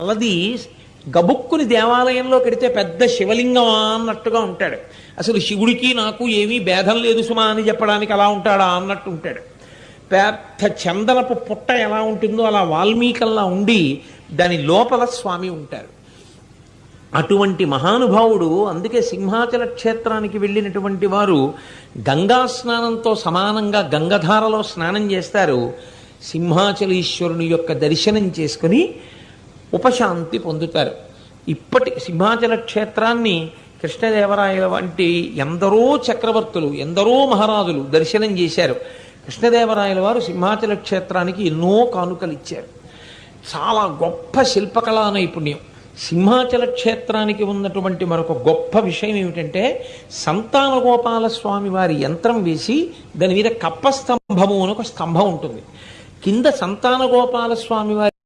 అలది గబుక్కుని దేవాలయంలో కడితే పెద్ద శివలింగమా అన్నట్టుగా ఉంటాడు. అసలు శివుడికి నాకు ఏమీ భేదం లేదు సుమా అని చెప్పడానికి అలా ఉంటాడా అన్నట్టు ఉంటాడు. పెద్ద చందనపు పుట్ట ఎలా ఉంటుందో అలా వాల్మీకల్లా ఉండి దాని లోపల స్వామి ఉంటారు. అటువంటి మహానుభావుడు. అందుకే సింహాచల క్షేత్రానికి వెళ్ళినటువంటి వారు గంగా స్నానంతో సమానంగా గంగధారలో స్నానం చేస్తారు. సింహాచలీశ్వరుని యొక్క దర్శనం చేసుకుని ఉపశాంతి పొందుతారు. ఇప్పటి సింహాచల క్షేత్రాన్ని కృష్ణదేవరాయల వంటి ఎందరో చక్రవర్తులు, ఎందరో మహారాజులు దర్శనం చేశారు. కృష్ణదేవరాయల వారు సింహాచల క్షేత్రానికి ఎన్నో కానుకలు ఇచ్చారు. చాలా గొప్ప శిల్పకళా నైపుణ్యం. సింహాచల క్షేత్రానికి ఉన్నటువంటి మరొక గొప్ప విషయం ఏమిటంటే, సంతాన గోపాల స్వామి వారి యంత్రం వేసి దాని మీద కప్పస్తంభము అని ఒక స్తంభం ఉంటుంది. కింద సంతాన గోపాల స్వామి వారి